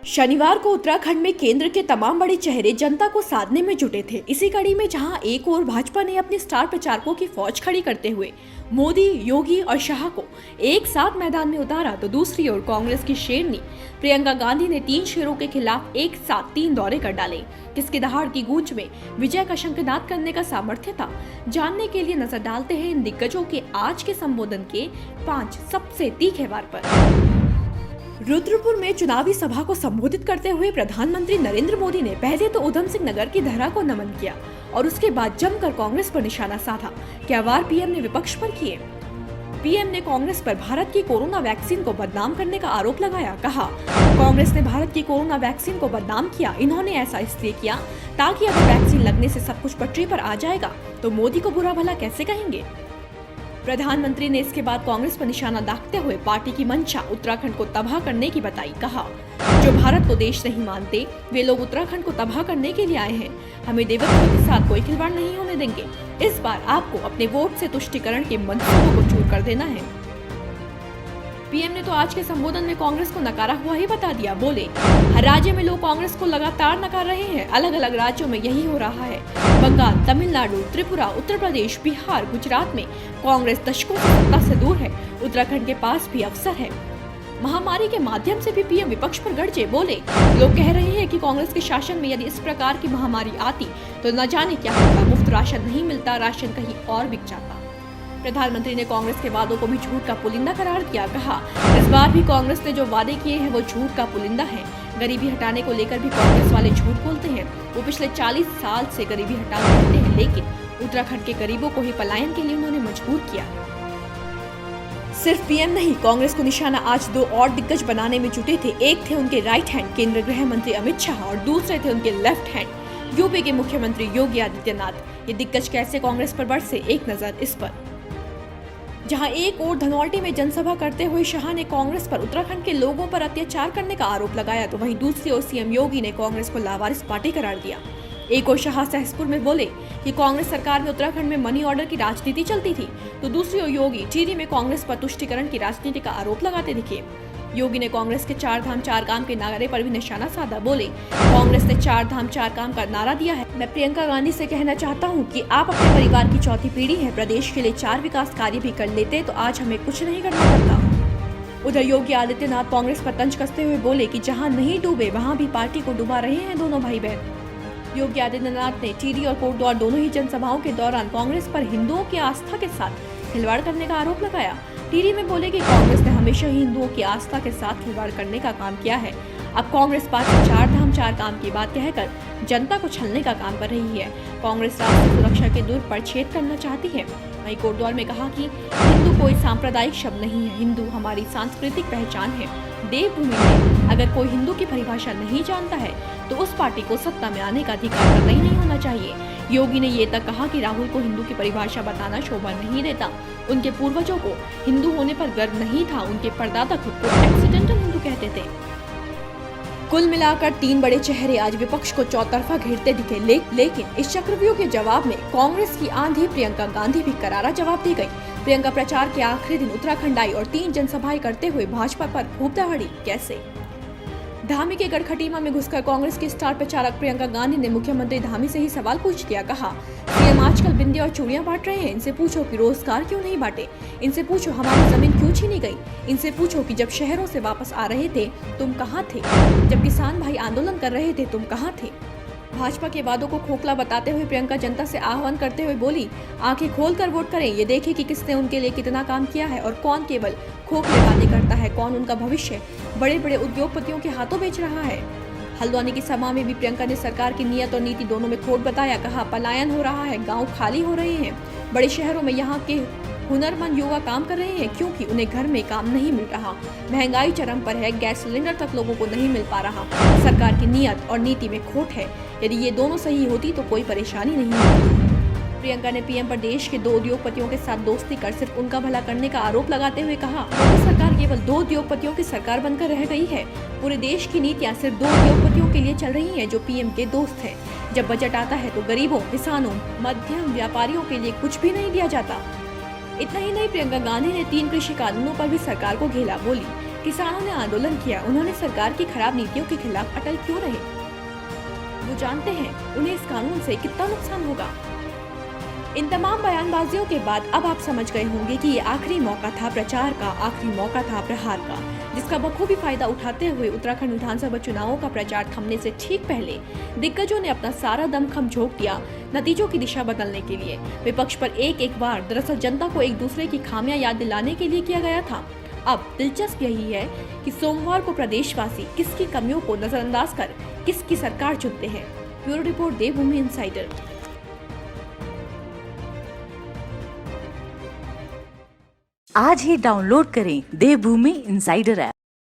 शनिवार को उत्तराखंड में केंद्र के तमाम बड़े चेहरे जनता को साधने में जुटे थे। इसी कड़ी में जहां एक ओर भाजपा ने अपने स्टार प्रचारकों की फौज खड़ी करते हुए मोदी, योगी और शाह को एक साथ मैदान में उतारा, तो दूसरी ओर कांग्रेस की शेरनी प्रियंका गांधी ने 3 शेरों के खिलाफ एक साथ 3 दौरे कर डाले। किसकी दहाड़ की गूंज में विजय का शंखनाद करने का सामर्थ्य था, जानने के लिए नजर डालते हैं इन दिग्गजों के आज के संबोधन के 5 सबसे तीखे वार पर। रुद्रपुर में चुनावी सभा को संबोधित करते हुए प्रधानमंत्री नरेंद्र मोदी ने पहले तो उधम सिंह नगर की धरा को नमन किया और उसके बाद जमकर कांग्रेस पर निशाना साधा। क्या वार पीएम ने विपक्ष पर किए। पीएम ने कांग्रेस पर भारत की कोरोना वैक्सीन को बदनाम करने का आरोप लगाया। कहा, कांग्रेस ने भारत की कोरोना वैक्सीन को बदनाम किया। इन्होंने ऐसा इसलिए किया ताकि अगर वैक्सीन लगने से सब कुछ पटरी पर आ जाएगा तो मोदी को बुरा भला कैसे कहेंगे। प्रधानमंत्री ने इसके बाद कांग्रेस पर निशाना दागते हुए पार्टी की मंशा उत्तराखंड को तबाह करने की बताई। कहा, जो भारत को देश नहीं मानते वे लोग उत्तराखंड को तबाह करने के लिए आए हैं। हमें देवत्व के साथ कोई खिलवाड़ नहीं होने देंगे। इस बार आपको अपने वोट से तुष्टीकरण के मंसूबों को चूर कर देना है। पीएम ने तो आज के संबोधन में कांग्रेस को नकारा हुआ ही बता दिया। बोले, हर राज्य में लोग कांग्रेस को लगातार नकार रहे हैं। अलग अलग राज्यों में यही हो रहा है। बंगाल, तमिलनाडु, त्रिपुरा, उत्तर प्रदेश, बिहार, गुजरात में कांग्रेस दशकों से सत्ता से दूर है। उत्तराखंड के पास भी अवसर है। महामारी के माध्यम से भी पीएम विपक्ष पर गरजे। बोले, लोग कह रहे हैं कि कांग्रेस के शासन में यदि इस प्रकार की महामारी आती तो न जाने क्या होता। मुफ्त राशन नहीं मिलता, राशन कहीं और बिक जाता। प्रधानमंत्री ने कांग्रेस के वादों को भी झूठ का पुलिंदा करार दिया। कहा, इस बार भी कांग्रेस ने जो वादे किए हैं वो झूठ का पुलिंदा है। गरीबी हटाने को लेकर भी कांग्रेस वाले झूठ बोलते हैं। वो पिछले 40 साल से गरीबी हटाते रहते हैं, लेकिन उत्तराखंड के गरीबों को ही पलायन के लिए उन्होंने मजबूर किया। सिर्फ पीएम नहीं, कांग्रेस को निशाना आज 2 और दिग्गज बनाने में जुटे थे। एक थे उनके राइट हैंड केंद्रीय गृह मंत्री अमित शाह और दूसरे थे उनके लेफ्ट हैंड यूपी के मुख्यमंत्री योगी आदित्यनाथ। ये दिग्गज कैसे कांग्रेस पर बरसे, एक नजर इस पर। जहां एक ओर धनौल्टी में जनसभा करते हुए शाह ने कांग्रेस पर उत्तराखंड के लोगों पर अत्याचार करने का आरोप लगाया, तो वहीं दूसरी ओर सीएम योगी ने कांग्रेस को लावारिस पार्टी करार दिया। एक ओर शाह सहसपुर में बोले कि कांग्रेस सरकार में उत्तराखंड में मनी ऑर्डर की राजनीति चलती थी, तो दूसरी ओर योगी टिहरी में कांग्रेस पर तुष्टीकरण की राजनीति का आरोप लगाते दिखे। योगी ने कांग्रेस के 4 धाम 4 काम के नारे पर भी निशाना साधा। बोले, कांग्रेस ने 4 धाम 4 काम का नारा दिया है। मैं प्रियंका गांधी से कहना चाहता हूं कि आप अपने परिवार की चौथी पीढ़ी हैं। प्रदेश के लिए 4 विकास कार्य भी कर लेते तो आज हमें कुछ नहीं करना पड़ता। उधर योगी आदित्यनाथ कांग्रेस पर तंज कसते हुए बोले कि जहां नहीं डूबे वहां भी पार्टी को डुबा रहे हैं दोनों भाई बहन। योगी आदित्यनाथ ने टिहरी और कोटद्वार दोनों ही जनसभाओं के दौरान कांग्रेस पर हिंदुओं की आस्था के साथ खिलवाड़ करने का आरोप लगाया। टिहरी में बोले कि कांग्रेस ने हमेशा ही हिंदुओं की आस्था के साथ खिलवाड़ करने का काम किया है। अब कांग्रेस पार्टी 4 धाम 4 काम की बात कहकर जनता को छलने का काम कर रही है। कांग्रेस राष्ट्रीय सुरक्षा के दूर पर छेद करना चाहती है। वहीं कोटद्वार में कहा कि हिंदू कोई सांप्रदायिक शब्द नहीं है, हिंदू हमारी सांस्कृतिक पहचान है। देवभूमि में अगर कोई हिंदू की परिभाषा नहीं जानता है तो उस पार्टी को सत्ता में आने का अधिकार कतई नहीं होना चाहिए। योगी ने ये तक कहा कि राहुल को हिंदू की परिभाषा बताना शोभा नहीं देता। उनके पूर्वजों को हिंदू होने पर गर्व नहीं था। उनके परदादा खुद को एक्सीडेंटल हिंदू कहते थे। कुल मिलाकर 3 बड़े चेहरे आज विपक्ष को चौतरफा घेरते दिखे, लेकिन इस चक्रव्यूह के जवाब में कांग्रेस की आंधी प्रियंका गांधी भी करारा जवाब दी गई। प्रियंका प्रचार के आखिरी दिन उत्तराखंड आई और 3 जनसभाएं करते हुए भाजपा पर खूब दहाड़ी। कैसे? धामी के गढ़खटीमा में घुसकर कांग्रेस की स्टार प्रचारक प्रियंका गांधी ने मुख्यमंत्री धामी से ही सवाल पूछ लिया। कहा, सीएम आजकल बिंदी और चूड़ियां बांट रहे हैं। इनसे पूछो कि रोजगार क्यों नहीं बांटे। इनसे पूछो हमारी जमीन क्यों छीनी गई। इनसे पूछो कि जब शहरों से वापस आ रहे थे तुम कहाँ थे। जब किसान भाई आंदोलन कर रहे थे तुम कहाँ थे। भाजपा के वादों को खोखला बताते हुए प्रियंका जनता से आह्वान करते हुए बोली, आंखें खोलकर वोट करें। ये देखें कि किसने उनके लिए कितना काम किया है और कौन केवल खोखले वादे करता है, कौन उनका भविष्य बड़े बड़े उद्योगपतियों के हाथों बेच रहा है। हल्द्वानी की सभा में भी प्रियंका ने सरकार की नीयत और नीति दोनों में खोट बताया। कहा, पलायन हो रहा है, गाँव खाली हो रहे हैं। बड़े शहरों में यहाँ के हुनरमंद युवा काम कर रहे हैं क्योंकि उन्हें घर में काम नहीं मिल रहा। महंगाई चरम पर है, गैस सिलेंडर तक लोगों को नहीं मिल पा रहा। सरकार की नीयत और नीति में खोट है। यदि ये दोनों सही होती तो कोई परेशानी नहीं होती। प्रियंका ने पीएम पर देश के 2 उद्योगपतियों के साथ दोस्ती कर सिर्फ उनका भला करने का आरोप लगाते हुए कहा, मोदी सरकार केवल 2 उद्योगपतियों की सरकार बनकर रह गई है। पूरे देश की नीतियां सिर्फ 2 उद्योगपतियों के लिए चल रही हैं जो पीएम के दोस्त हैं। जब बजट आता है तो गरीबों, किसानों, मध्यम व्यापारियों के लिए कुछ भी नहीं दिया जाता। इतना ही नहीं, प्रियंका गांधी ने 3 कृषि कानूनों पर भी सरकार को घेरा। बोली, किसानों ने आंदोलन किया, उन्होंने सरकार की खराब नीतियों के खिलाफ अटल क्यों रहे? वो जानते हैं उन्हें इस कानून से कितना नुकसान होगा। इन तमाम बयानबाजियों के बाद अब आप समझ गए होंगे कि ये आखिरी मौका था प्रचार का, आखिरी मौका था प्रहार का, जिसका बखूबी फायदा उठाते हुए उत्तराखंड विधानसभा चुनावों का प्रचार थमने से ठीक पहले दिग्गजों ने अपना सारा दमखम झोंक दिया नतीजों की दिशा बदलने के लिए। विपक्ष पर एक बार दरअसल जनता को एक दूसरे की खामियां याद दिलाने के लिए किया गया था। अब दिलचस्प यही है कि सोमवार को प्रदेशवासी किसकी कमियों को नजरअंदाज कर किसकी सरकार चुनते हैं। ब्यूरो रिपोर्ट देवभूमि इनसाइडर। आज ही डाउनलोड करें देवभूमि इनसाइडर ऐप।